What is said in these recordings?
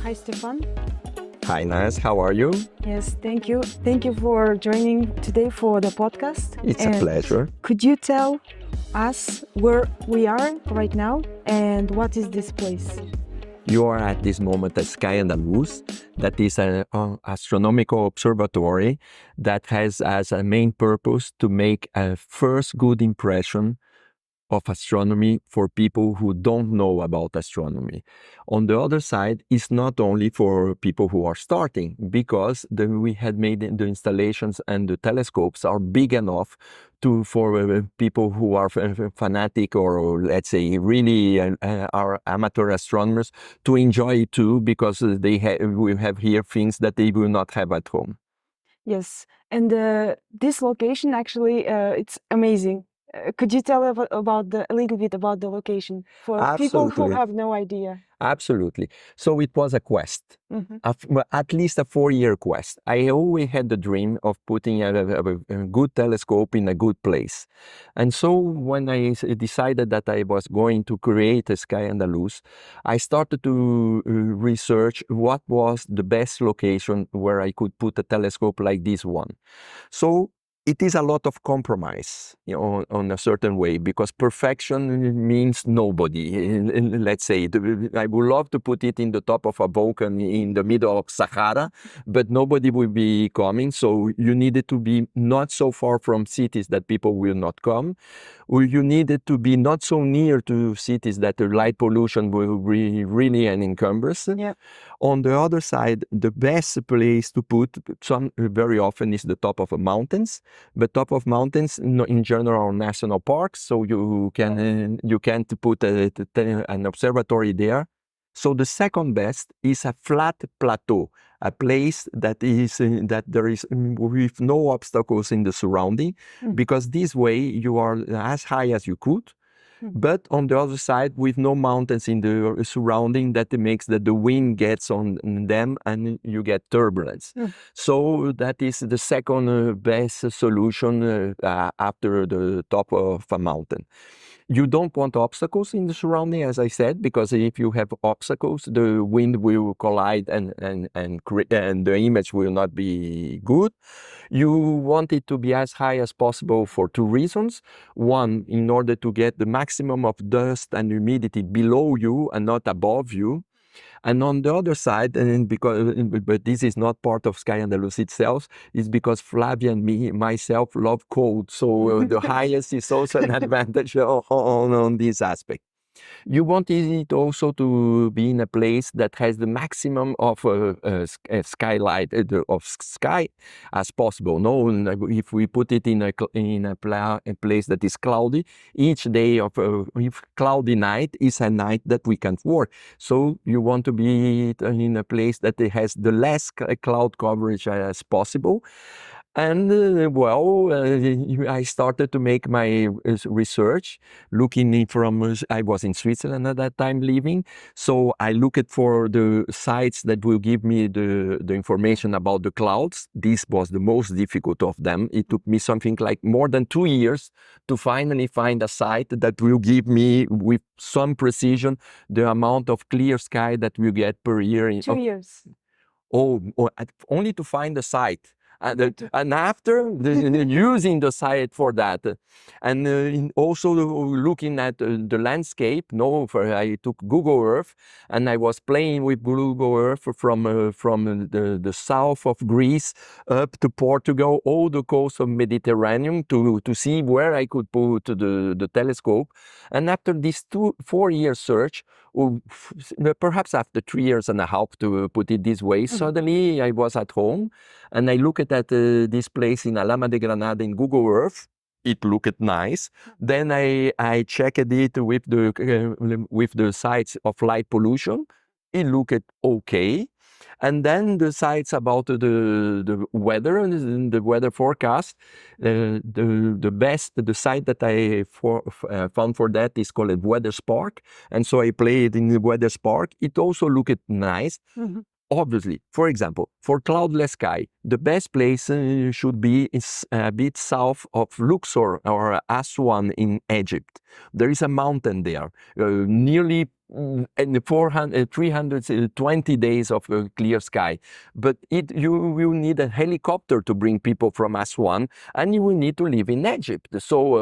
Hi, Stephane. Hi, Nas. How are you? Yes, thank you. Thank you for joining today for the podcast. It's a pleasure. Could you tell us where we are right now and what is this place? You are at this moment at Skyandaluz. That is an astronomical observatory that has as a main purpose to make a first good impression of astronomy for people who don't know about astronomy. On the other side, it's not only for people who are starting, because we had made the installations and the telescopes are big enough for people who are fanatic or let's say really are amateur astronomers to enjoy it too, because we have here things that they will not have at home. Yes, and this location actually, it's amazing. Could you tell a little bit about the location for people who Absolutely. have no idea? Absolutely. So it was a quest, at least a 4-year quest. I always had the dream of putting a good telescope in a good place. And so when I decided that I was going to create a Skyandaluz, I started to research what was the best location where I could put a telescope like this one. So it is a lot of compromise, on a certain way, because perfection means nobody. Let's say, I would love to put it in the top of a volcano in the middle of Sahara, but nobody will be coming. So you needed to be not so far from cities that people will not come, or you needed to be not so near to cities that the light pollution will be really an encumbrance. Yeah. On the other side, the best place to put very often is the top of mountains. But top of mountains, in general, are national parks, so you can't put an observatory there. So the second best is a flat plateau, a place that there is with no obstacles in the surrounding, because this way you are as high as you could. But on the other side, with no mountains in the surrounding, that makes that the wind gets on them and you get turbulence. So that is the second best solution after the top of a mountain. You don't want obstacles in the surrounding, as I said, because if you have obstacles, the wind will collide and the image will not be good. You want it to be as high as possible for two reasons. One, in order to get the maximum of dust and humidity below you and not above you. And on the other side, but this is not part of Skyandaluz itself, is because Flavia and myself love cold. So the highest is also an advantage on this aspect. You want it also to be in a place that has the maximum of skylight of sky as possible. No, if we put it in a place that is cloudy, each day of if cloudy night is a night that we can't work. So you want to be in a place that it has the less cloud coverage as possible. And I started to make my research, looking from, I was in Switzerland at that time living, so I looked for the sites that will give me the information about the clouds. This was the most difficult of them. It took me something like more than 2 years to finally find a site that will give me, with some precision, the amount of clear sky that we get per year. 2 years. Only to find the site. And after using the site for that, and also looking at the landscape. I took Google Earth, and I was playing with Google Earth from the south of Greece up to Portugal, all the coast of Mediterranean, to see where I could put the telescope. And after this 4-year search, perhaps after 3 years and a half, to put it this way, suddenly I was at home and I looked at this place in Alhama de Granada in Google Earth. It looked nice. Then I checked it with the sites of light pollution. It looked okay. And then the sites about the weather and the weather forecast, the site that I found for that is called Weather Spark. And so I played in the Weather Spark. It also looked nice. Obviously, for example, for cloudless sky, the best place should be a bit south of Luxor or Aswan in Egypt. There is a mountain there, nearly and 320 days of clear sky. But you will need a helicopter to bring people from Aswan, and you will need to live in Egypt. So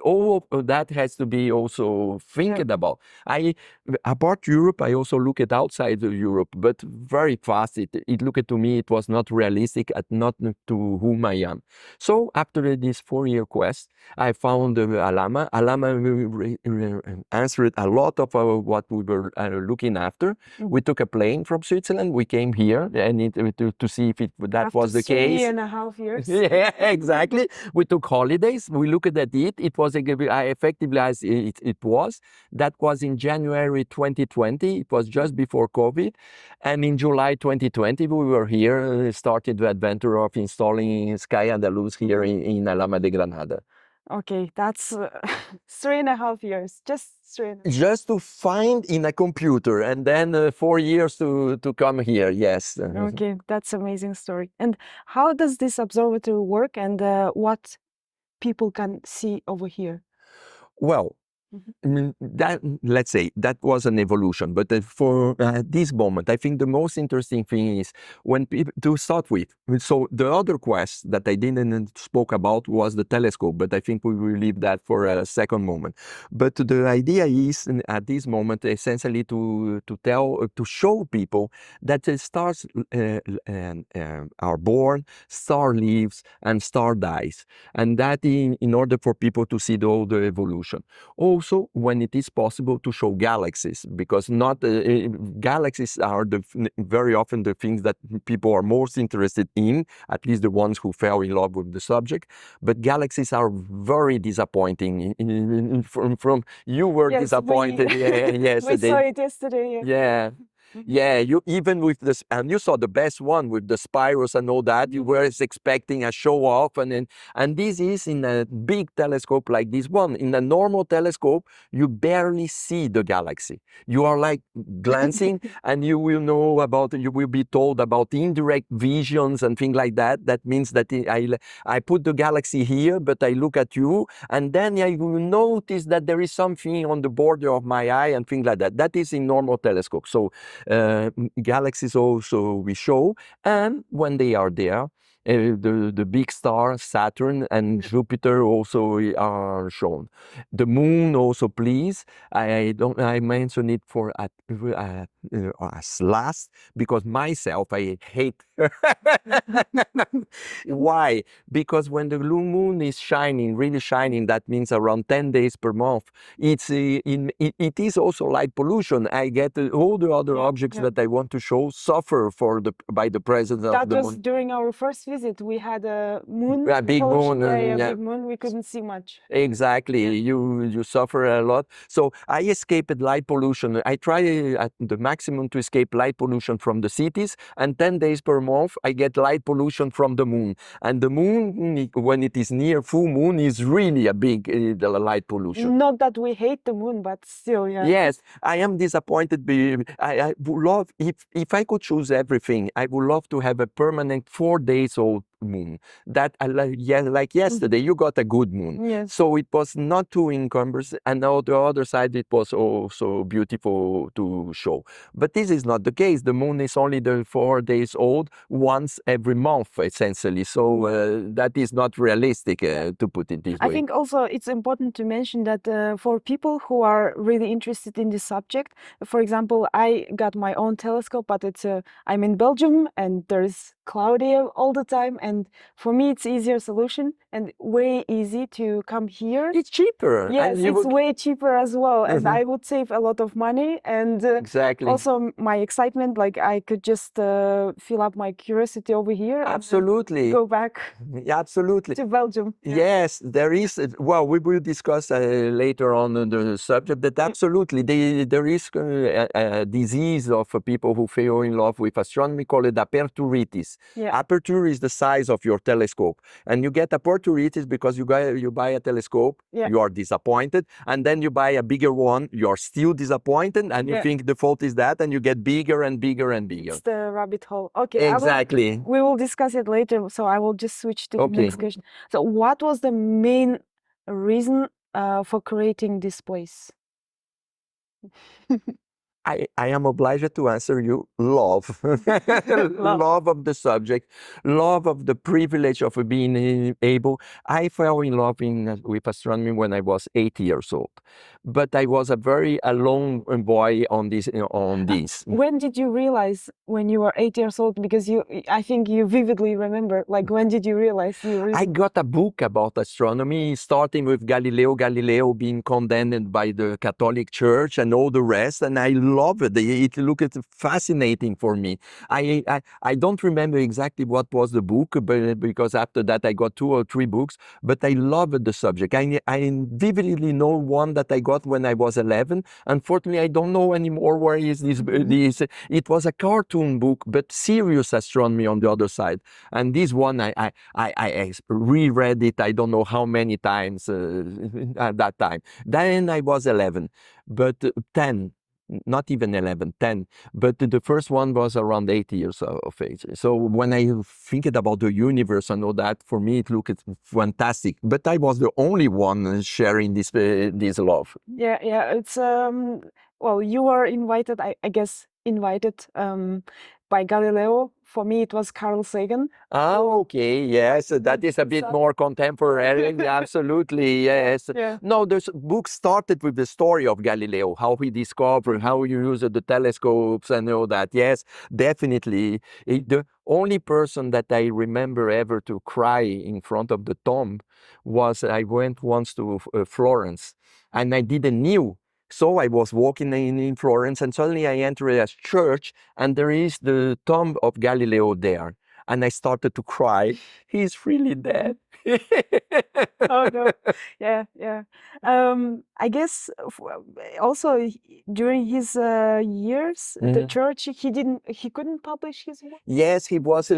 all of that has to be also thinking about. Apart Europe, I also look at outside of Europe, but very fast it looked to me it was not realistic and not to whom I am. So after this 4-year quest, I found Alama. Alama answered a lot of what we were looking after. We took a plane from Switzerland. We came here and to see if that was the case. 3.5 years. Yeah, exactly. We took holidays. We looked at it. It was effectively as it was. That was in January 2020. It was just before COVID. And in July 2020, we were here, started the adventure of installing Skyandaluz here in Alama de Granada. Okay, that's 3.5 years, just 3.5. Just to find in a computer, and then 4 years to come here, yes. Okay, that's amazing story. And how does this observatory work, and what people can see over here? Well, let's say that was an evolution, but for this moment, I think the most interesting thing is when people to start with. So the other quest that I didn't spoke about was the telescope, but I think we will leave that for a second moment. But the idea is at this moment essentially to show people that the stars are born, star lives, and star dies, and that in order for people to see the evolution. Also, when it is possible to show galaxies, because not galaxies are very often the things that people are most interested in, at least the ones who fell in love with the subject. But galaxies are very disappointing. From you were disappointed yesterday. We saw it yesterday. Yeah. Yeah, you even with this, and you saw the best one with the spirals and all that. You were expecting a show off, and this is in a big telescope like this one. In a normal telescope, you barely see the galaxy. You are like glancing, and you will know about. You will be told about indirect visions and things like that. That means that I put the galaxy here, but I look at you, and then I will notice that there is something on the border of my eye and things like that. That is in normal telescope. So. Galaxies also we show, and when they are there, the big stars, Saturn and Jupiter also are shown. The moon also, please. I mention it for as last because myself I hate. Why? Because when the moon is shining, really shining, that means around 10 days per month. It is also light pollution. I get all the other objects that I want to show suffer by the presence of the moon. That was during our first visit. We had a moon. A big moon. Big moon. We couldn't see much. Exactly. You suffer a lot. So I escaped light pollution. I try at the maximum to escape light pollution from the cities, and 10 days per month I get light pollution from the moon. And the moon, when it is near full moon, is really a big light pollution. Not that we hate the moon, but still, yeah. Yes, I am disappointed. I would love, if I could choose everything, I would love to have a permanent 4 days old moon. That like yesterday, you got a good moon. Yes. So it was not too encumbrous, and on the other side, it was also beautiful to show. But this is not the case. The moon is only 4 days old once every month, essentially. So that is not realistic to put it this way. I think also it's important to mention that for people who are really interested in this subject, for example, I got my own telescope, but I'm in Belgium and there's cloudy all the time, and for me it's easier solution and way easy to come here. It's cheaper. Yes, it's way cheaper as well, and I would save a lot of money, and exactly. Also my excitement, like I could just fill up my curiosity over here. Absolutely. And go back. Absolutely. To Belgium. Yes, there is. Well, we will discuss later on the subject. That absolutely, there is a disease of people who fall in love with astronomy called aperturitis. Yeah. Aperture is the size of your telescope, and you get aperturitis because you buy a telescope, you are disappointed, and then you buy a bigger one, you are still disappointed, and you think the fault is that, and you get bigger and bigger and bigger. It's the rabbit hole. Okay. Exactly. We will discuss it later, so I will just switch to the next question. So what was the main reason for creating this place? I am obliged to answer you love. Love of the subject, love of the privilege of being able. I fell in love with astronomy when I was 8 years old, but I was a very alone boy on this. When did you realize when you were 8 years old? Because I think you vividly remember, like, when did you realize you really... I got a book about astronomy, starting with Galileo being condemned by the Catholic Church and all the rest, and I love it. It looked fascinating for me. I don't remember exactly what was the book, but because after that I got 2 or 3 books, but I loved the subject. I vividly know one that I got when I was 11. Unfortunately, I don't know anymore where is this. It was a cartoon book, but serious astronomy on the other side. And this one, I reread it, I don't know how many times at that time. Then I was 11, but 10, not even 11, 10. But the first one was around 8 years of age. So when I think about the universe and all that, for me, it looked fantastic. But I was the only one sharing this love. Yeah, yeah. It's well, you were invited, I guess, invited by Galileo. For me, it was Carl Sagan. Oh, okay, yes, that is a bit more contemporary. Absolutely, yes. Yeah. No, the book started with the story of Galileo, how he discovered, how he used the telescopes and all that. Yes, definitely. The only person that I remember ever to cry in front of the tomb was I went once to Florence, and I didn't knew. So I was walking in Florence, and suddenly I entered a church, and there is the tomb of Galileo there. And I started to cry. He's really dead. Oh no. Yeah, yeah. I guess also during his years at the church, he couldn't publish his work. Yes, he was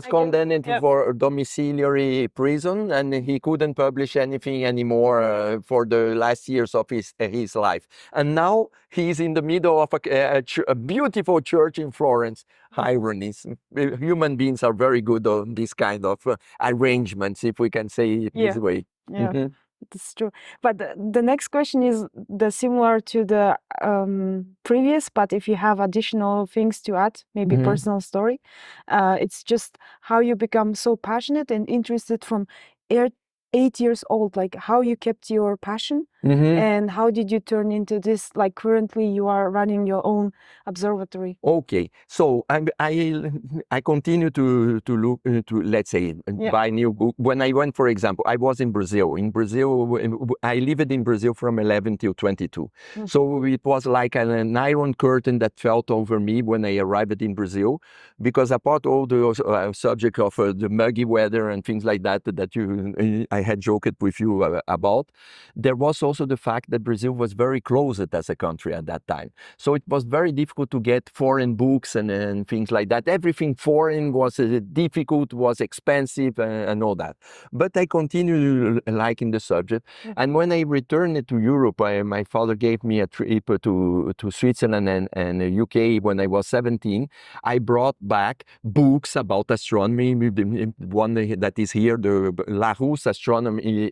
condemned Yeah. for domiciliary prison, and he couldn't publish anything anymore for the last years of his life. And now he's in the middle of a beautiful church in Florence. Ironies. Human beings are very good on this kind of arrangements, if we can say it this way. Yeah. That's true. But the next question is similar to the previous, but if you have additional things to add, maybe personal story, it's just how you become so passionate and interested from 8 years old, like how you kept your passion and how did you turn into this, like currently you are running your own observatory. Okay, so I continue to look to, let's say, buy new book. When I went, for example, I was in Brazil. In Brazil, I lived in Brazil from 11 till 22. So it was like an iron curtain that fell over me when I arrived in Brazil, because apart all the subject of the muggy weather and things like that I had joked with you about, there was also the fact that Brazil was very closed as a country at that time. So it was very difficult to get foreign books and things like that. Everything foreign was difficult, was expensive, and all that. But I continued liking the subject. And when I returned to Europe, my father gave me a trip to Switzerland and UK when I was 17. I brought back books about astronomy. One that is here, the Larousse Astronomy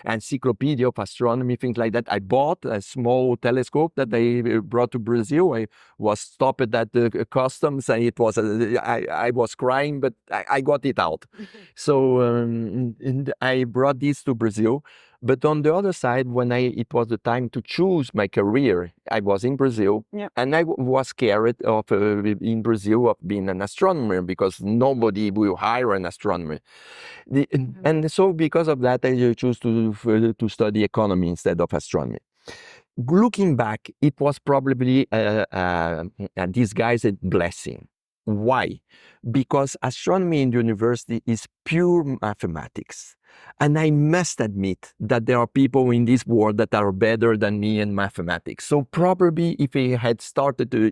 Encyclopedia of Astronomy, things like that. I bought a small telescope that I brought to Brazil. I was stopped at the customs, and it was I was crying, but I got it out. So I brought this to Brazil. But on the other side, when it was the time to choose my career, I was in Brazil, and I was scared of in Brazil of being an astronomer, because nobody will hire an astronomer. And so because of that, I chose to study economy instead of astronomy. Looking back, it was probably a disguised blessing. Why? Because astronomy in the university is pure mathematics. And I must admit that there are people in this world that are better than me in mathematics. So probably if I had started the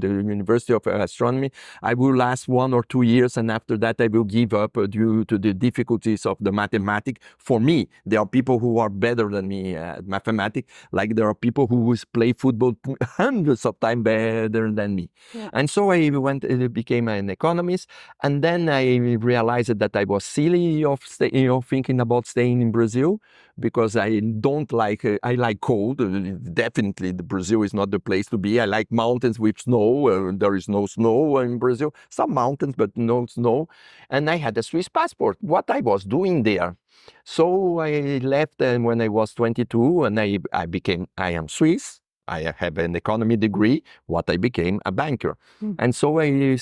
University of Astronomy, I will last 1 or 2 years, and after that I will give up due to the difficulties of the mathematics. For me, there are people who are better than me at mathematics, like there are people who play football hundreds of times better than me. And so I became an economist, and then I realized that I was silly of thinking about staying in Brazil because I don't like. I like cold. Definitely, Brazil is not the place to be. I like mountains with snow. There is no snow in Brazil. Some mountains, but no snow. And I had a Swiss passport. What I was doing there? So I left when I was 22, and I am Swiss. I have an economy degree. What I became a banker, and so I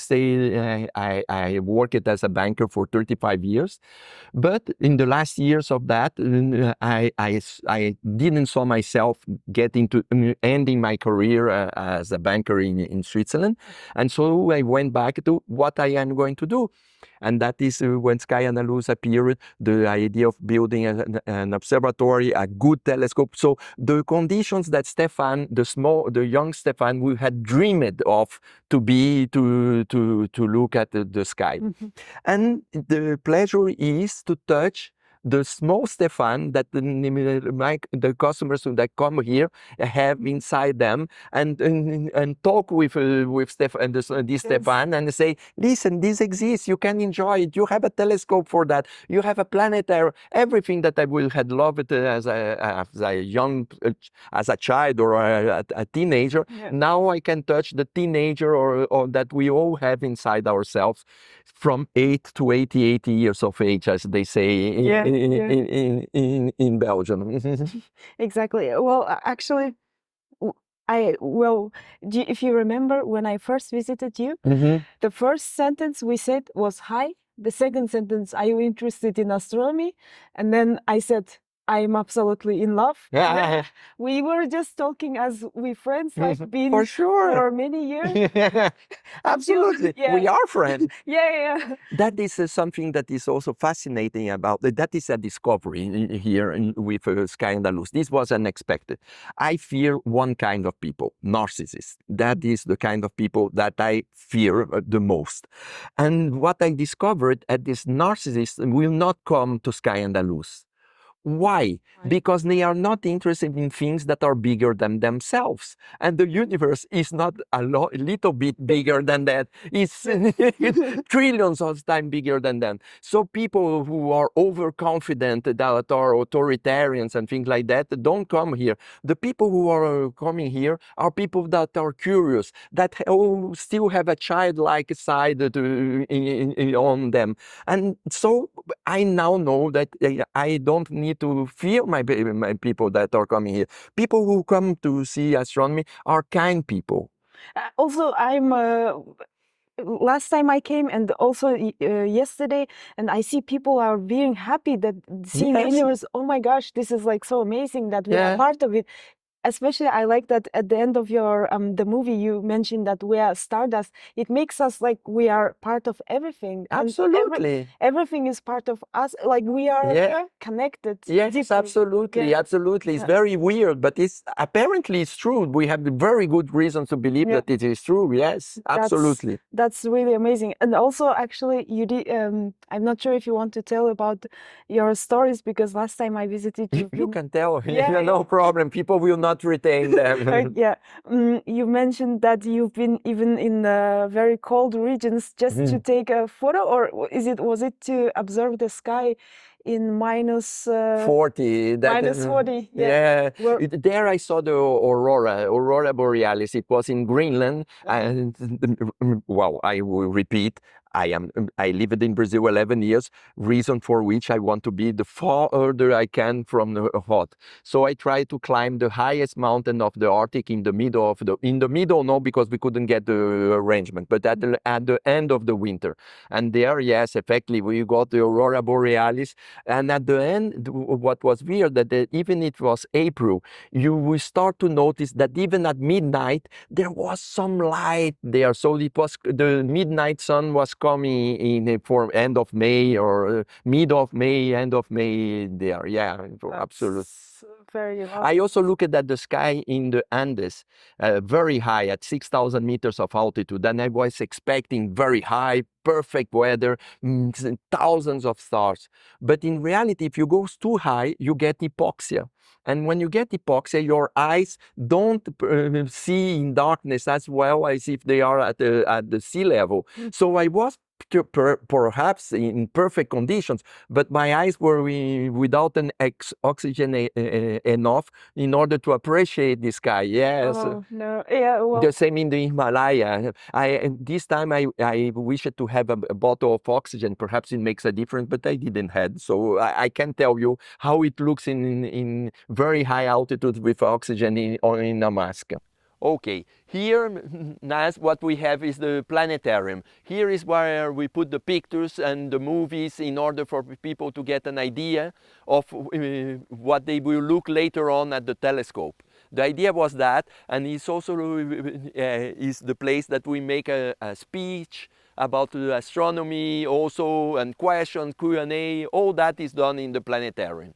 worked as a banker for 35 years. But in the last years of that, I didn't saw myself getting to ending my career as a banker in Switzerland, and so I went back to what I am going to do. And that is when Skyandaluz appeared, the idea of building an observatory, a good telescope. So the conditions that Stephane, the young Stephane, we had dreamed of to look at the sky. And the pleasure is to touch the small Stephane that the customers that come here have inside them, and talk with Stephane, this Stephane, and say, listen, this exists. You can enjoy it. You have a telescope for that. You have a planetarium. Everything that I will had loved as a young, as a child or a teenager. Yeah. Now I can touch the teenager or that we all have inside ourselves, from 8 to 80 years of age, as they say in Belgium. Exactly. Well, actually, if you remember when I first visited you, the first sentence we said was hi. The second sentence, are you interested in astronomy? And then I said, I'm absolutely in love. Yeah. We were just talking as we friends, like been for sure for many years. Absolutely. Yeah. We are friends. Yeah. That is something that is also fascinating about it. That is a discovery here with Skyandaluz. This was unexpected. I fear one kind of people, narcissists. That is the kind of people that I fear the most. And what I discovered at this narcissist will not come to Skyandaluz. Why? Because they are not interested in things that are bigger than themselves. And the universe is not a little bit bigger than that. It's trillions of times bigger than that. So people who are overconfident, that are authoritarians and things like that, don't come here. The people who are coming here are people that are curious, that still have a childlike side on them. And so I now know that I don't need to fear my people that are coming here. People who come to see astronomy are kind people. Also, I'm last time I came, and also yesterday, and I see people are being happy that seeing the universe. Oh my gosh, this is like so amazing that we are part of it. Especially, I like that at the end of your the movie you mentioned that we are stardust. It makes us like we are part of everything. Absolutely, everything is part of us. Like we are connected. Yes, deeply. Absolutely, absolutely. It's very weird, but apparently it's true. We have very good reasons to believe that it is true. Yes, absolutely. That's really amazing. And also, actually, you did. I'm not sure if you want to tell about your stories, because last time I visited you. You can tell. No problem. People will not retain them. You mentioned that you've been even in very cold regions just to take a photo, or was it to observe the sky in minus 40? Minus 40. There I saw the Aurora Borealis. It was in Greenland, and well, I will repeat. I lived in Brazil 11 years, reason for which I want to be the farther I can from the hot. So I tried to climb the highest mountain of the Arctic in the middle, no, because we couldn't get the arrangement, but at the end of the winter. And there, yes, effectively, we got the Aurora Borealis. And at the end, what was weird, that even it was April, you will start to notice that even at midnight, there was some light there. So it was, the midnight sun was coming in for end of May or mid of May, end of May there. Yeah, absolutely. Very lovely. I also looked at the sky in the Andes, very high at 6,000 meters of altitude. And I was expecting very high, perfect weather, thousands of stars. But in reality, if you go too high, you get hypoxia. And when you get hypoxia, your eyes don't see in darkness as well as if they are at the sea level. So I was perhaps in perfect conditions, but my eyes were without an oxygen enough in order to appreciate the sky. Yes. Oh no, yeah, well, The same in the Himalaya. This time I wished to have a bottle of oxygen. Perhaps it makes a difference, but I didn't have. So I can tell you how it looks in very high altitude with oxygen in a mask. Okay, here, Nas, what we have is the planetarium. Here is where we put the pictures and the movies in order for people to get an idea of what they will look later on at the telescope. The idea was that, and it's also is the place that we make a speech about astronomy also, and questions, Q&A, all that is done in the planetarium.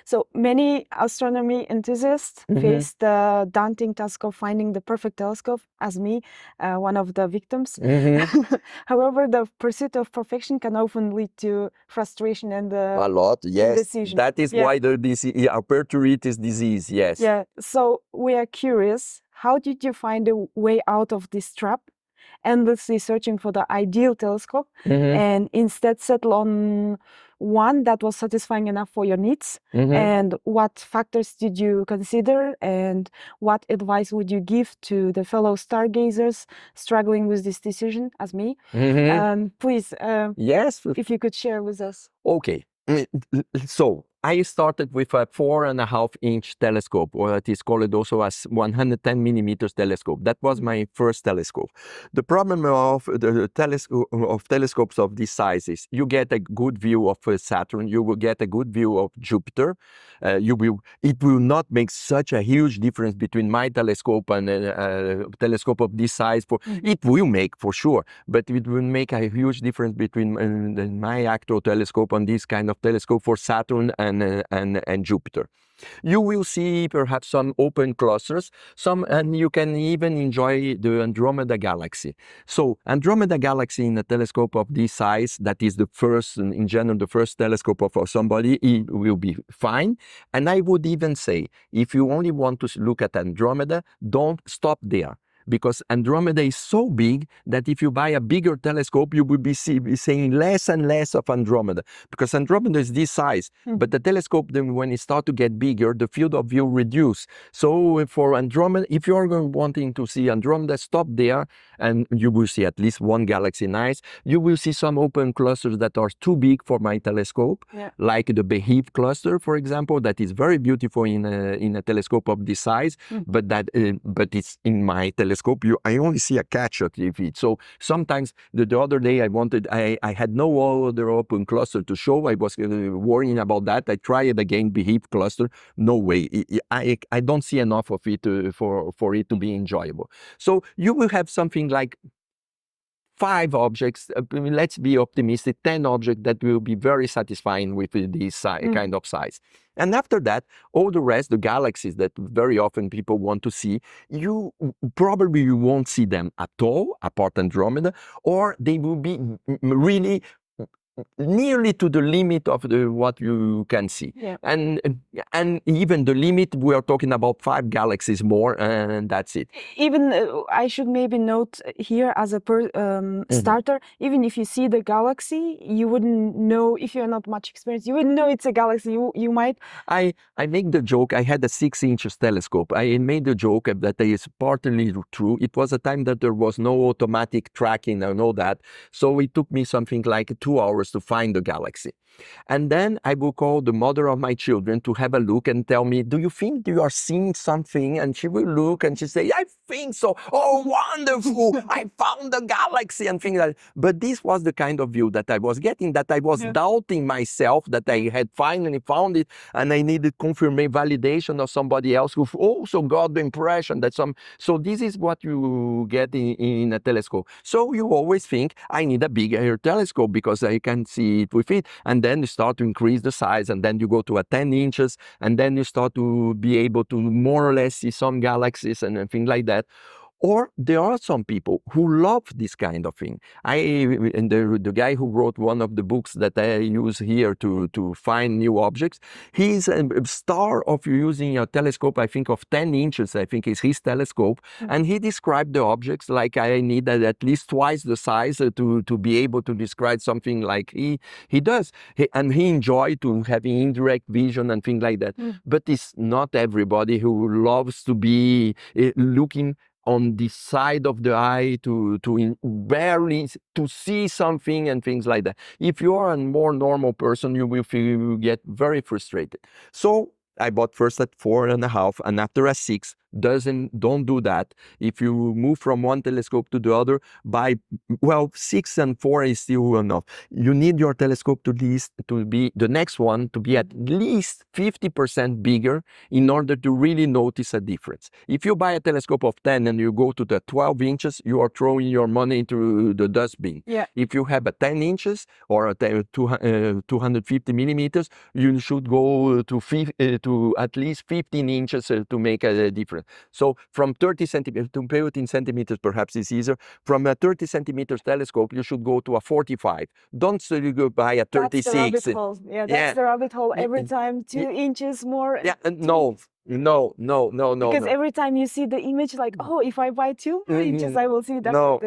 so many astronomy enthusiasts face the daunting task of finding the perfect telescope, as me, one of the victims. However, the pursuit of perfection can often lead to frustration and a lot, yes. indecision. That is why the aperture is disease, yes. Yeah, so we are curious, how did you find a way out of this trap? Endlessly searching for the ideal telescope and instead settle on one that was satisfying enough for your needs? And what factors did you consider, and what advice would you give to the fellow stargazers struggling with this decision as me? Please, yes, if you could share with us. Okay, so I started with a 4.5-inch telescope, or it is called also as 110 millimeters telescope. That was my first telescope. The problem of the telescopes of this size is you get a good view of Saturn, you will get a good view of Jupiter. It will not make such a huge difference between my telescope and a telescope of this size. It will make for sure, but it will make a huge difference between my actual telescope and this kind of telescope for Saturn and Jupiter. You will see perhaps some open clusters, and you can even enjoy the Andromeda galaxy. So Andromeda galaxy in a telescope of this size, that is the first, in general, the first telescope of somebody, it will be fine. And I would even say, if you only want to look at Andromeda, don't stop there. Because Andromeda is so big that if you buy a bigger telescope, you will be seeing less and less of Andromeda. Because Andromeda is this size, but the telescope, then when it starts to get bigger, the field of view reduces. So for Andromeda, if you are wanting to see Andromeda, stop there, and you will see at least one galaxy nice. You will see some open clusters that are too big for my telescope, like the Beheave cluster, for example, that is very beautiful in a telescope of this size, but it's in my telescope. I only see a catch of it. So sometimes the other day I had no other open cluster to show. I was worrying about that. I tried again Beheave cluster. No way. I don't see enough of it for it to be enjoyable. So you will have something like 5 objects, let's be optimistic, 10 objects that will be very satisfying with this kind of size. And after that, all the rest, the galaxies that very often people want to see, you won't see them at all, apart Andromeda, or they will be really nearly to the limit of what you can see. And even the limit, we are talking about 5 galaxies more, and that's it. Even I should maybe note here as a starter, even if you see the galaxy, you wouldn't know, if you're not much experienced, you wouldn't know it's a galaxy. You might. I make the joke, I had a 6-inch telescope. I made the joke that is partly true. It was a time that there was no automatic tracking and all that. So it took me something like 2 hours to find the galaxy. And then I will call the mother of my children to have a look and tell me, do you think you are seeing something? And she will look and she say, I think so. Oh, wonderful. I found the galaxy and things like that. But this was the kind of view that I was getting, that I was doubting myself that I had finally found it, and I needed confirmation, validation of somebody else who also got the impression that so this is what you get in a telescope. So you always think, I need a bigger telescope because I can see it with it. And then you start to increase the size, and then you go to a 10 inches, and then you start to be able to more or less see some galaxies and things like that. Or there are some people who love this kind of thing. And the guy who wrote one of the books that I use here to find new objects, he's a star of using a telescope, I think of 10 inches, I think is his telescope. And he described the objects like I needed at least twice the size to be able to describe something like he does. And he enjoyed to having indirect vision and things like that. But it's not everybody who loves to be looking on the side of the eye barely to see something and things like that. If you are a more normal person, you will get very frustrated. So I bought first at 4.5, and after a 6. Don't do that. If you move from one telescope to the other, 6 and 4 is still enough. You need your telescope to be the next one to be at least 50% bigger in order to really notice a difference. If you buy a telescope of 10 and you go to the 12 inches, you are throwing your money into the dustbin. Yeah. If you have a 10 inches or a 250 millimeters, you should go to at least 15 inches to make a difference. So from 30 centimeters, to put it in centimeters perhaps is easier, from a 30 centimeters telescope, you should go to a 45. Don't go buy a 36. That's the rabbit hole. Yeah, that's the rabbit hole. Every time 2 inches more. Yeah, no. Because every time you see the image, like, oh, if I buy 2 inches, I will see that. No.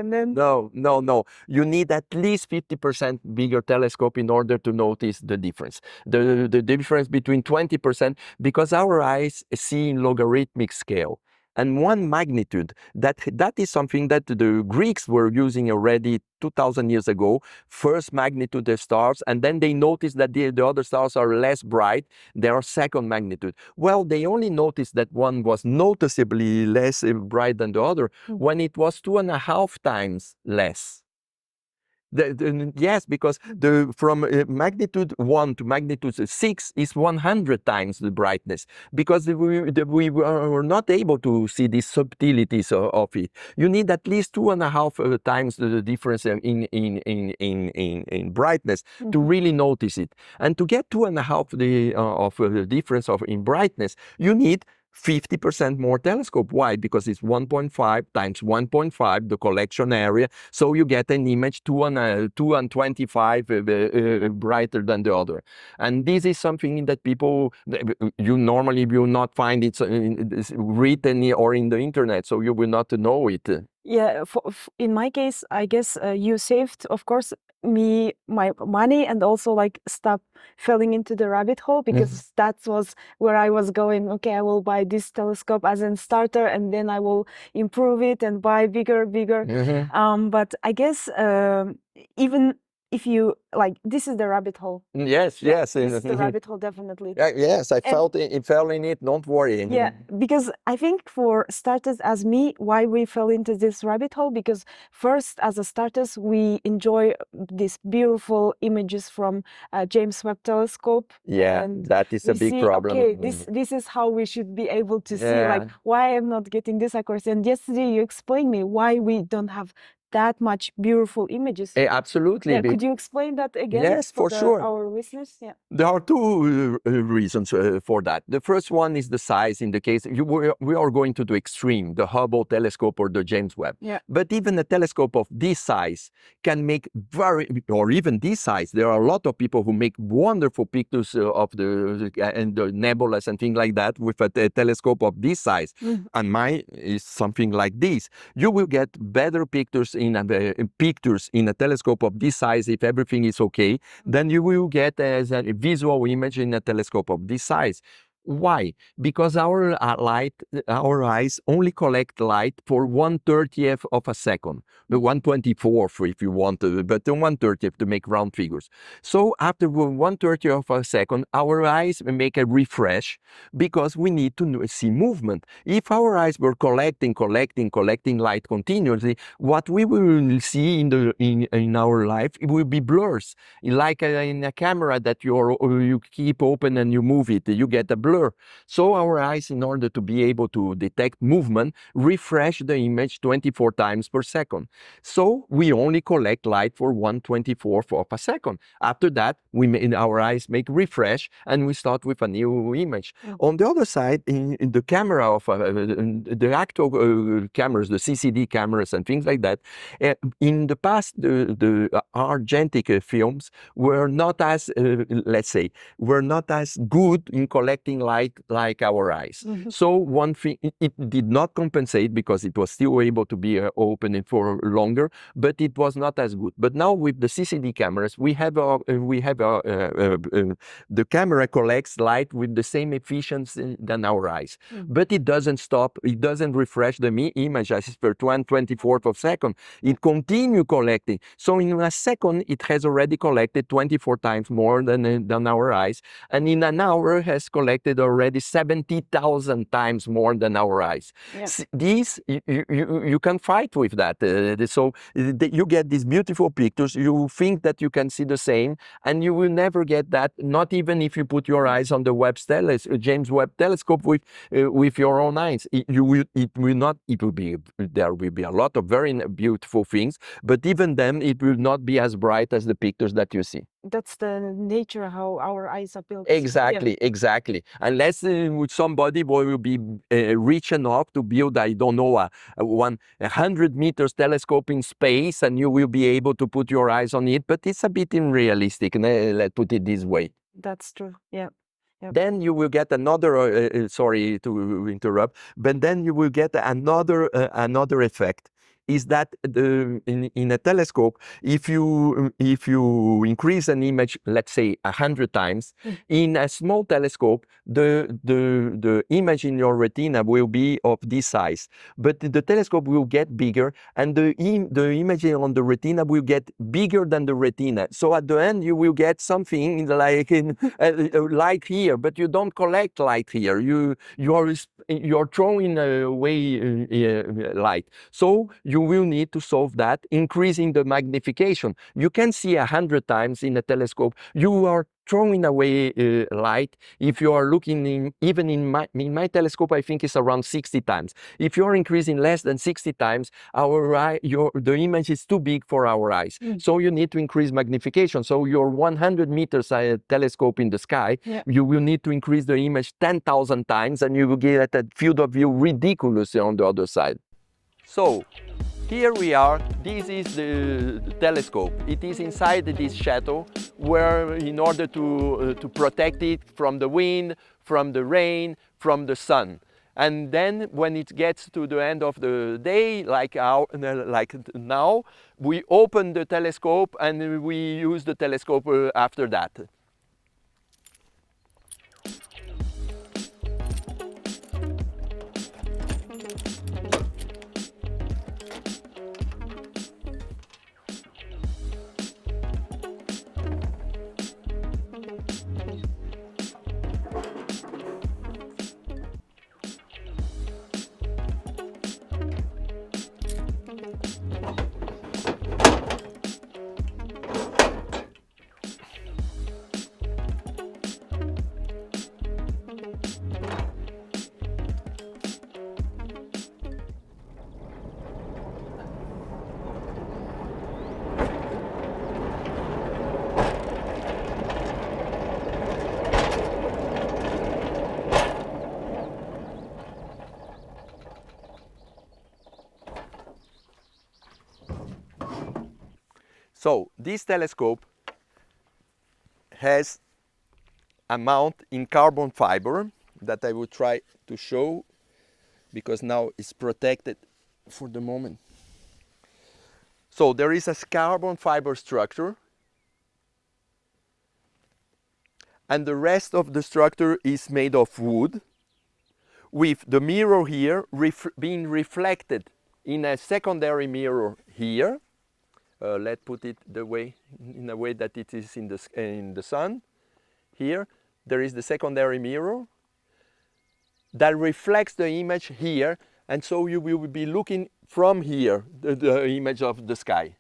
You need at least 50% bigger telescope in order to notice the difference. The difference between 20%, because our eyes see in logarithmic scale. And 1 magnitude, that is something that the Greeks were using already 2,000 years ago. First magnitude of stars, and then they noticed that the other stars are less bright. They are second magnitude. Well, they only noticed that one was noticeably less bright than the other when it was 2.5 times less. Yes, because from magnitude 1 to magnitude 6 is 100 times the brightness, because we were not able to see the subtleties of it. You need at least 2.5 times the difference in brightness to really notice it. And to get 2.5 of the difference in brightness, you need 50% more telescope. Why? Because it's 1.5 times 1.5, the collection area. So you get an image 2.25 brighter than the other. And this is something that people, you normally will not find it written or in the internet, so you will not know it. Yeah, in my case, I guess you saved, of course, my money, and also like stop falling into the rabbit hole, because that was where I was going. Okay, I will buy this telescope as a starter, and then I will improve it and buy bigger. But I guess even if you like, this is the rabbit hole. Yes. This is the rabbit hole, definitely. Yes, I fell in it. Don't worry. Yeah, because I think for starters, as me, why we fell into this rabbit hole, because first, as a starters, we enjoy these beautiful images from James Webb Telescope. Yeah, and that is a big problem. Okay, this is how we should be able to see, like, why I'm not getting this accuracy. And yesterday you explained me why we don't have that much beautiful images. Absolutely. Yeah, could you explain that again? Yes, for sure. Our listeners. Yeah. There are 2 reasons for that. The first one is the size. In the case we are going to the extreme, the Hubble telescope or the James Webb. Yeah. But even a telescope of this size can make or even this size. There are a lot of people who make wonderful pictures of the nebulas and things like that with a telescope of this size. And mine is something like this. You will get better pictures in a telescope of this size if everything is okay. Then you will get as a visual image in a telescope of this size. Why? Because our eyes only collect light for 1/30th of a second, the 1/24th if you want, but the 1/30th to make round figures. So after 1/30th of a second, our eyes make a refresh because we need to see movement. If our eyes were collecting light continuously, what we will see in our life, it will be blurs, like in a camera that you keep open and you move it. You get a blur. blur. So our eyes, in order to be able to detect movement, refresh the image 24 times per second. So we only collect light for 1/24th of a second. After that, our eyes make refresh and we start with a new image. On the other side, in the camera of the actual cameras, the CCD cameras and things like that, in the past, the argentic films were not as, let's say, were not as good in collecting light like our eyes. So one thing, it did not compensate because it was still able to be open for longer, but it was not as good. But now with the CCD cameras, we have the camera collects light with the same efficiency than our eyes, but it doesn't stop. It doesn't refresh the image as per 1/24th of a second. It continue collecting. So in a second, it has already collected 24 times more than our eyes, and in an hour has collected already 70,000 times more than our eyes. Yeah. These you can fight with that. So you get these beautiful pictures. You think that you can see the same, and you will never get that. Not even if you put your eyes on the James Webb Telescope with your own eyes. There will be a lot of very beautiful things, but even then, it will not be as bright as the pictures that you see. That's the nature how our eyes are built. Exactly, exactly. Unless somebody will be rich enough to build, I don't know, a 100 meters telescope in space, and you will be able to put your eyes on it. But it's a bit unrealistic. Let's put it this way. That's true. Yeah. Yep. Then you will get another. Sorry to interrupt, but then you will get another effect. Is that in a telescope, if you increase an image, let's say 100 times, in a small telescope, the image in your retina will be of this size, but the telescope will get bigger, and the image on the retina will get bigger than the retina. So at the end, you will get something like light here, but you don't collect light here. You're throwing away light. So you will need to solve that, increasing the magnification. You can see 100 times in a telescope. You are throwing away light. If you are looking even in my telescope, I think it's around 60 times. If you're increasing less than 60 times, the image is too big for our eyes. So you need to increase magnification. So your 100 meters telescope in the sky, you will need to increase the image 10,000 times, and you will get a field of view ridiculous on the other side. So here we are. This is the telescope. It is inside this shuttle, where in order to protect it from the wind, from the rain, from the sun. And then when it gets to the end of the day, like now, we open the telescope and we use the telescope after that. So this telescope has a mount in carbon fiber that I will try to show, because now it's protected for the moment. So there is a carbon fiber structure, and the rest of the structure is made of wood, with the mirror here being reflected in a secondary mirror here. Let's put it in a way that it is in the sun. Here there is the secondary mirror that reflects the image here, and so you will be looking from here the image of the sky.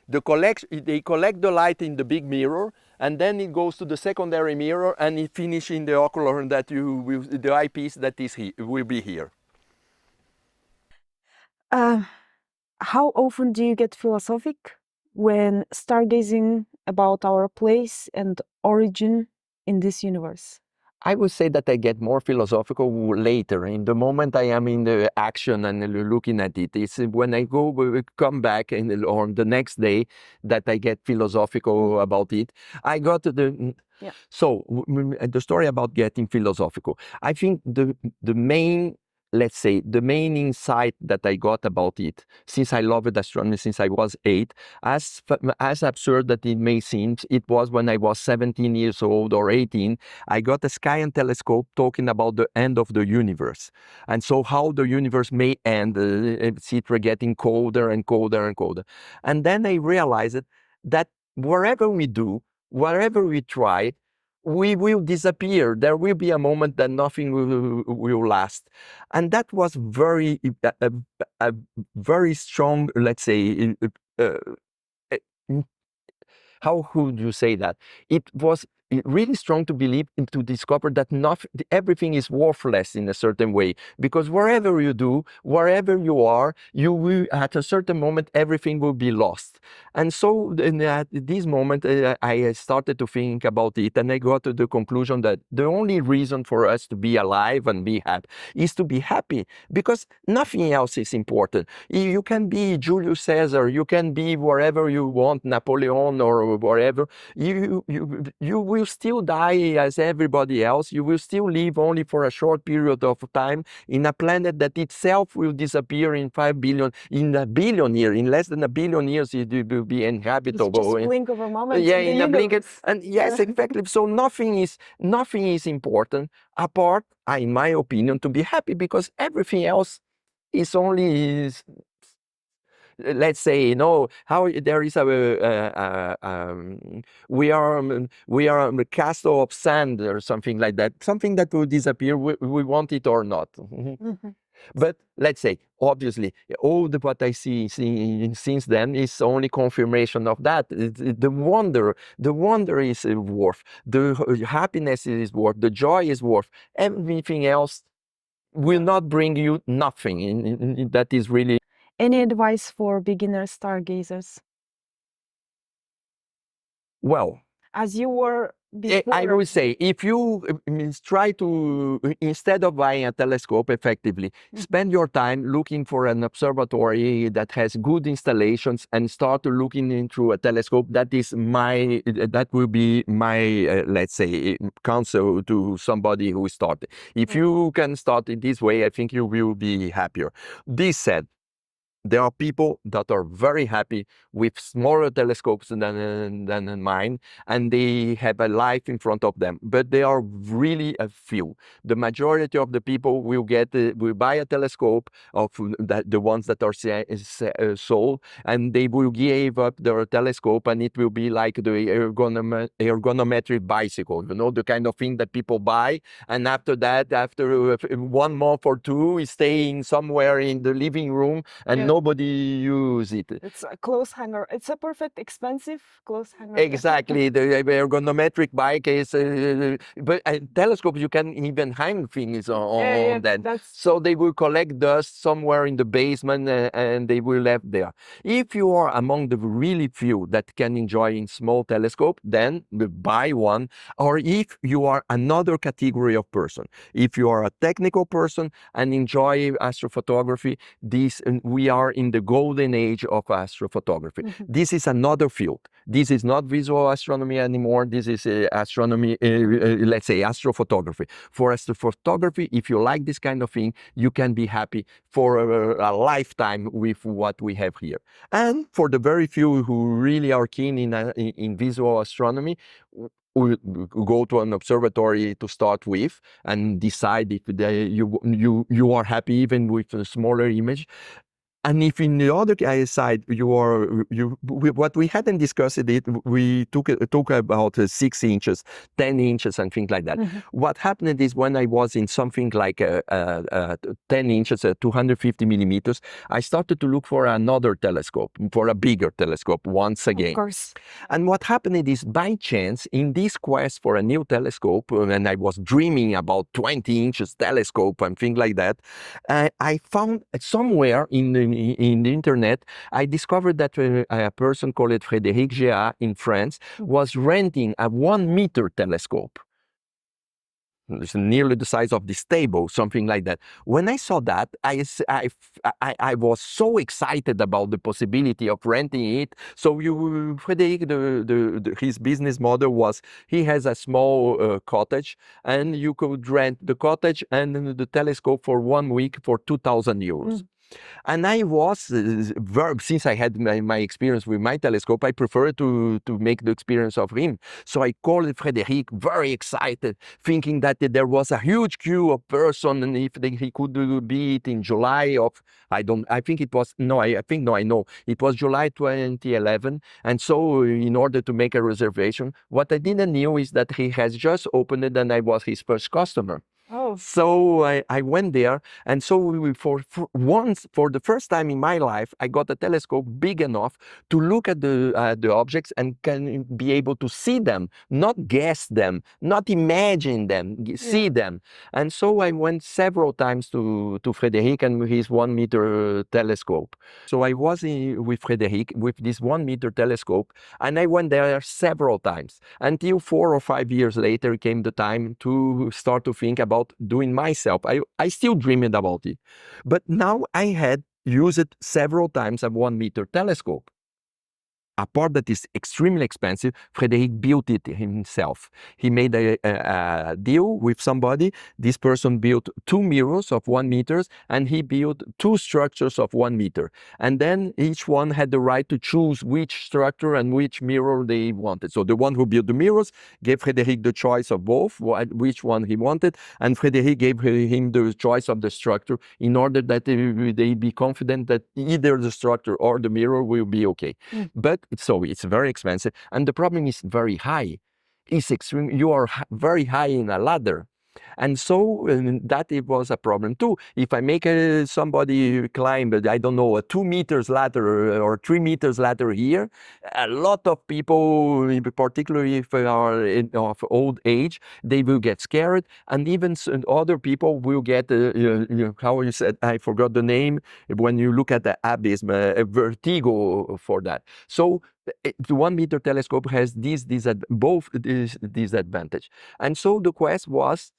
They collect the light in the big mirror, and then it goes to the secondary mirror, and it finishes in the ocular that the eyepiece that is here will be here. How often do you get philosophic when stargazing about our place and origin in this universe? I would say that I get more philosophical later. In the moment I am in the action and looking at it, it's when I come back on the next day that I get philosophical about it. I got the Yeah. So the story about getting philosophical. I think the main, let's say, the main insight that I got about it, since I loved astronomy since I was 8, as absurd that it may seem, it was when I was 17 years old or 18, I got a Skyandaluz telescope talking about the end of the universe. And so how the universe may end, it's getting colder and colder and colder. And then I realized that wherever we do, wherever we try, we will disappear. There will be a moment that nothing will last. And that was a very strong, let's say, uh, how could you say that? It was really strong to believe and to discover that everything is worthless in a certain way, because wherever you do, wherever you are, you will, at a certain moment, everything will be lost. And so at this moment, I started to think about it, and I got to the conclusion that the only reason for us to be alive and be happy is to be happy, because nothing else is important. You can be Julius Caesar, you can be wherever you want, Napoleon or wherever. You will still die as everybody else. You will still live only for a short period of time in a planet that itself will disappear in 5 billion, in a billion years, in less than a billion years it will be inhabitable. It's just a blink of a moment. Yeah, in a blink. And yes, exactly. So nothing is important apart, in my opinion, to be happy, because everything else is only let's say, how there is we are a castle of sand or something like that, something that will disappear, we want it or not. But let's say, obviously, all what I see since then is only confirmation of that. The wonder is worth, the happiness is worth, the joy is worth. Everything else will not bring you nothing. That is really. Any advice for beginner stargazers? Well, as you were before? I would say, if you try to, instead of buying a telescope effectively, spend your time looking for an observatory that has good installations and start looking into a telescope. That will be my, let's say, counsel to somebody who is starting. If you can start it this way, I think you will be happier. This said, there are people that are very happy with smaller telescopes than mine, and they have a life in front of them. But they are really a few. The majority of the people will buy a telescope of the ones that are sold, and they will give up their telescope, and it will be like the ergonometric bicycle, the kind of thing that people buy, and after that, after 1 month or 2, is staying somewhere in the living room, and nobody use it. It's a clothes hanger. It's a perfect expensive clothes hanger. Exactly. The ergonometric bike is, but telescopes, you can even hang things on that. So they will collect dust somewhere in the basement, and they will left there. If you are among the really few that can enjoy in small telescope, then buy one. Or if you are another category of person, if you are a technical person and enjoy astrophotography, we are in the golden age of astrophotography. This is another field. This is not visual astronomy anymore. This is astronomy, let's say astrophotography. For astrophotography, if you like this kind of thing, you can be happy for a lifetime with what we have here. And for the very few who really are keen in visual astronomy, we go to an observatory to start with and decide if you are happy even with a smaller image. And if in the other side what we hadn't discussed it, we took about 6 inches, 10 inches, and things like that. What happened is when I was in something like 10 inches, 250 millimeters, I started to look for another telescope, for a bigger telescope once again. Of course. And what happened is, by chance, in this quest for a new telescope, and I was dreaming about 20 inches telescope and things like that, I found somewhere in the internet, I discovered that a person called Frédéric Géat in France was renting a 1 meter telescope. It's nearly the size of this table, something like that. When I saw that, I was so excited about the possibility of renting it. So Frédéric, his business model was, he has a small cottage, and you could rent the cottage and the telescope for 1 week for 2,000 euros. And I was, since I had my experience with my telescope, I preferred to make the experience of him. So I called Frédéric, very excited, thinking that there was a huge queue of person, and if he could be it in July of, I think it was, I know, it was July 2011. And so in order to make a reservation, what I didn't know is that he has just opened it and I was his first customer. Oh. So I went there, and so for the first time in my life, I got a telescope big enough to look at the objects and can be able to see them, not guess them, not imagine them, see them. And so I went several times to Frédéric and his 1 meter telescope. So I was with Frédéric with this 1 meter telescope, and I went there several times until 4 or 5 years later came the time to start to think about doing myself. I still dreamed about it, but now I had used it several times, a 1 meter telescope. A part that is extremely expensive, Frédéric built it himself. He made a deal with somebody. This person built 2 mirrors of 1 meter, and he built 2 structures of 1 meter. And then each one had the right to choose which structure and which mirror they wanted. So the one who built the mirrors gave Frédéric the choice of both, which one he wanted, and Frédéric gave him the choice of the structure in order that they be confident that either the structure or the mirror will be okay. But so it's very expensive, and the problem is very high. It's extreme. You are very high in a ladder. And so that it was a problem too. If I make somebody climb, I don't know, a 2 meters ladder or 3 meters ladder here, a lot of people, particularly if they are of old age, they will get scared, and even other people will get, how you said, I forgot the name, when you look at the abyss, a vertigo for that. So the 1 meter telescope has both this disadvantage. And so the quest was,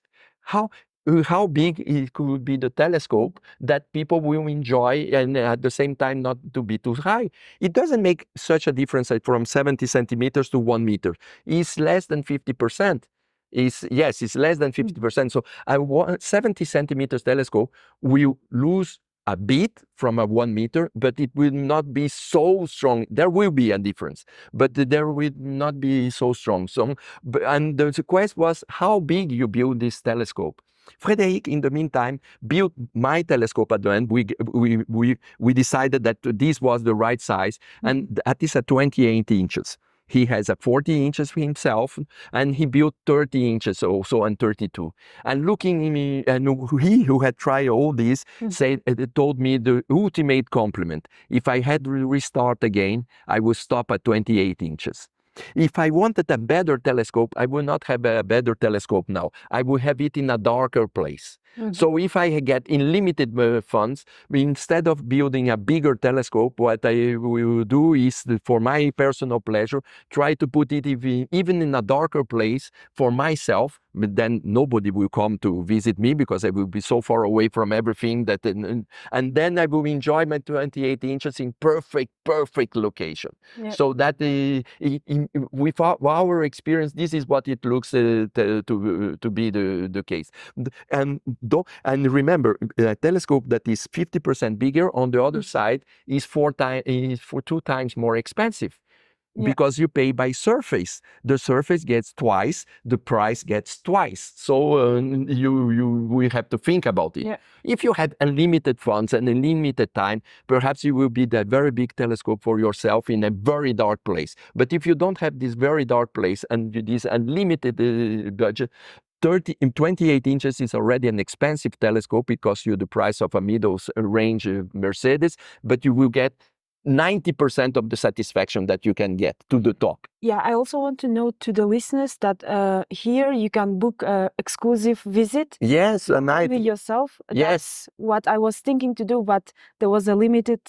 how big it could be the telescope that people will enjoy, and at the same time not to be too high. It doesn't make such a difference from 70 centimeters to 1 meter. It's less than 50%. It's less than 50%. So a 70 centimeters telescope will lose a bit from a 1 meter, but it will not be so strong. There will be a difference, but there will not be so strong. And the quest was how big you build this telescope. Frédéric, in the meantime, built my telescope at the end. We decided that this was the right size, and that is at 28 inches. He has a 40 inches for himself, and he built 30 inches also, and 32. And looking at me, and he who had tried all this told me the ultimate compliment. If I had to restart again, I would stop at 28 inches. If I wanted a better telescope, I would not have a better telescope now. I would have it in a darker place. So if I get unlimited funds, instead of building a bigger telescope, what I will do is, for my personal pleasure, try to put it even in a darker place for myself. But then nobody will come to visit me because I will be so far away from everything that, and then I will enjoy my 28 inches in perfect location. So that with our experience, this is what it looks to be the case. And remember, a telescope that is 50% bigger on the other side is 2 times more expensive. because you pay by surface. The surface gets twice, the price gets twice. So we have to think about it. Yeah. If you had unlimited funds and unlimited time, perhaps you will be that very big telescope for yourself in a very dark place. But if you don't have this very dark place and this unlimited budget, 28 inches is already an expensive telescope. It costs you the price of a middle-range Mercedes, but you will get 90% of the satisfaction that you can get to the top. Yeah, I also want to note to the listeners that here you can book an exclusive visit. Yes, a night. With yourself. Yes. That's what I was thinking to do, but there was a limited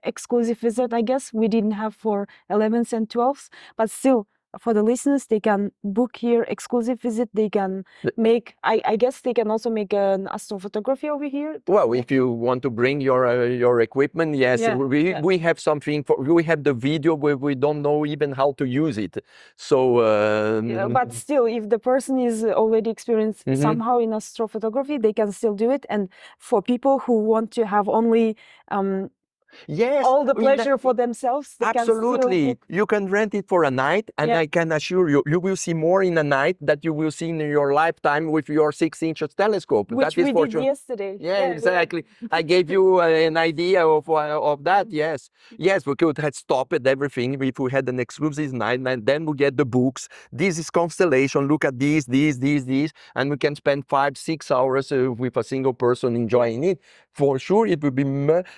exclusive visit, I guess. We didn't have for 11th and 12th, but still, for the listeners, they can book here exclusive visit. They can make, I guess they can also make an astrophotography over here. Well, if you want to bring your equipment, yes, we have something for, we have the video where we don't know even how to use it. So, but still, if the person is already experienced somehow in astrophotography, they can still do it. And for people who want to have only yes, all the pleasure for themselves. Absolutely. You can rent it for a night, and I can assure you, you will see more in a night that you will see in your lifetime with your 6-inch telescope. Which that is we did yesterday. Yeah, exactly. I gave you an idea of that, yes. Yes, we could have stopped everything if we had an exclusive night, and then we get the books. This is constellation, look at these, and we can spend 5-6 hours with a single person enjoying it. For sure, it will be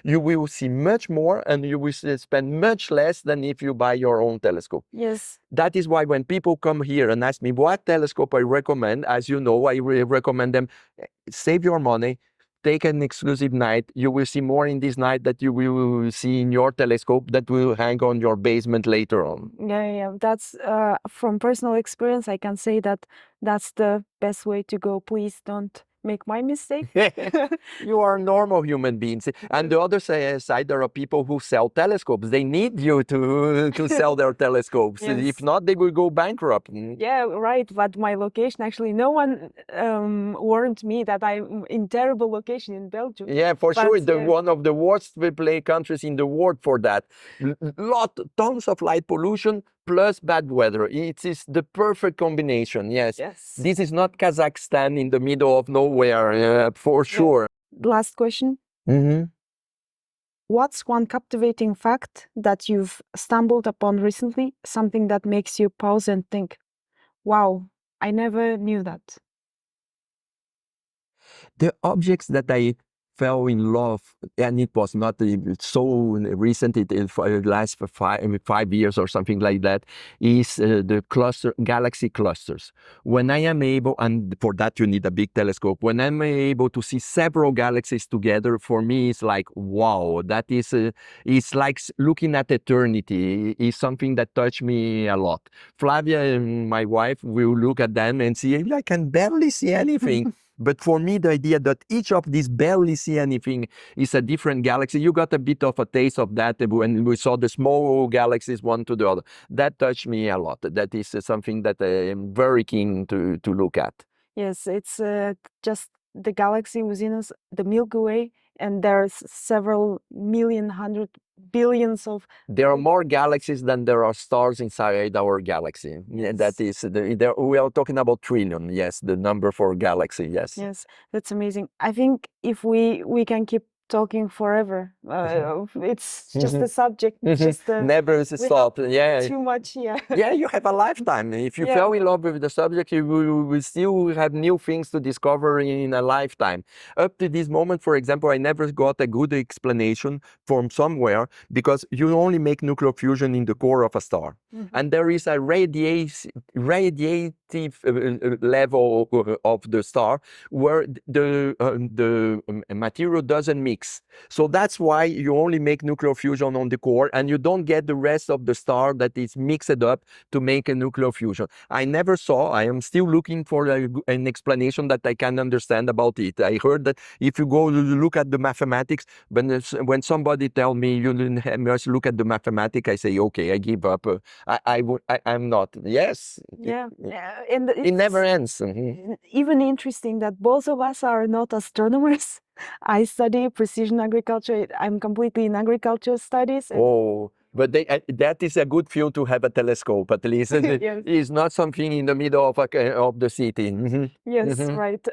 you will see much more, and you will spend much less than if you buy your own telescope. Yes. That is why when people come here and ask me what telescope I recommend, as you know, I recommend them, save your money, take an exclusive night. You will see more in this night that you will see in your telescope that will hang on your basement later on. Yeah. That's from personal experience, I can say that that's the best way to go. Please don't make my mistake. You are normal human beings. And the other side, there are people who sell telescopes. They need you to sell their telescopes. Yes. If not, they will go bankrupt. Yeah, right. But my location, actually, no one warned me that I'm in terrible location in Belgium. Yeah, for sure. One of the worst play countries in the world for that. Tons of light pollution plus bad weather. It is the perfect combination. Yes. This is not Kazakhstan in the middle of nowhere, for sure. Last question. What's one captivating fact that you've stumbled upon recently? Something that makes you pause and think, wow, I never knew that. The objects that I fell in love, and it was not so recent, it lasts for 5 years or something like that, is the galaxy clusters. When I am able, and for that you need a big telescope, when I'm able to see several galaxies together, for me it's like, wow, that is, it's like looking at eternity. It's something that touched me a lot. Flavia, my wife, will look at them and see, I can barely see anything. But for me, the idea that each of these barely see anything is a different galaxy, you got a bit of a taste of that when we saw the small galaxies one to the other. That touched me a lot. That is something that I am very keen to look at. Yes, it's just the galaxy within us, the Milky Way, and there's several million, hundred billions of... There are more galaxies than there are stars inside our galaxy. Yes. That is, we are talking about trillion, yes, the number for galaxy, yes. Yes, that's amazing. I think if we can keep talking forever. It's just a subject. Just never stop. Yeah. Too much. Yeah. Yeah, you have a lifetime. If you fell in love with the subject, you will still have new things to discover in a lifetime. Up to this moment, for example, I never got a good explanation from somewhere, because you only make nuclear fusion in the core of a star. And there is a radiative level of the star where the material doesn't mix. So that's why you only make nuclear fusion on the core, and you don't get the rest of the star that is mixed up to make a nuclear fusion. I never saw, I am still looking for an explanation that I can understand about it. I heard that if you go look at the mathematics, when somebody tells me you must look at the mathematics, I say, okay, I give up. I'm not. Yes. Yeah. And it never ends. Even interesting that both of us are not astronomers. I study precision agriculture. I'm completely in agricultural studies. Oh, But that is a good view to have a telescope, at least. Yes. It's not something in the middle of the city. Yes, right.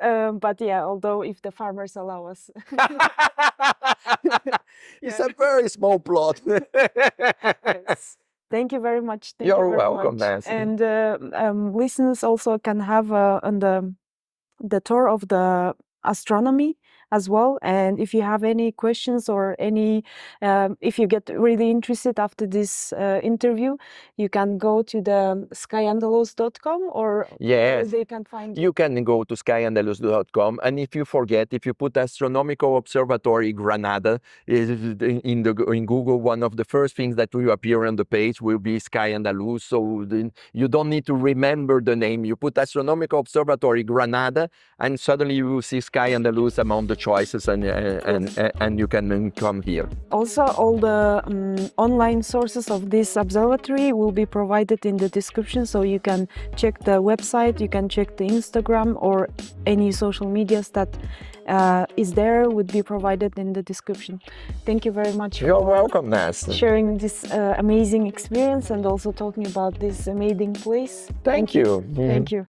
But yeah, although if the farmers allow us. It's a very small plot. Yes. Thank you very much. Thank you You're very welcome, much. Nancy. And listeners also can have on the tour of the astronomy as well. And if you have any questions or any, if you get really interested after this interview, you can go to the skyandaluz.com or Yes. they can find. You can go to skyandaluz.com, and if you forget, if you put Astronomical Observatory Granada in Google, one of the first things that will appear on the page will be Skyandaluz. So you don't need to remember the name. You put Astronomical Observatory Granada, and suddenly you will see Skyandaluz among the choices, and you can come here. Also, all the online sources of this observatory will be provided in the description, so you can check the website, you can check the Instagram or any social medias that is there would be provided in the description. Thank you very much. You're welcome, Nas. Sharing this amazing experience and also talking about this amazing place. Thank you. Thank you.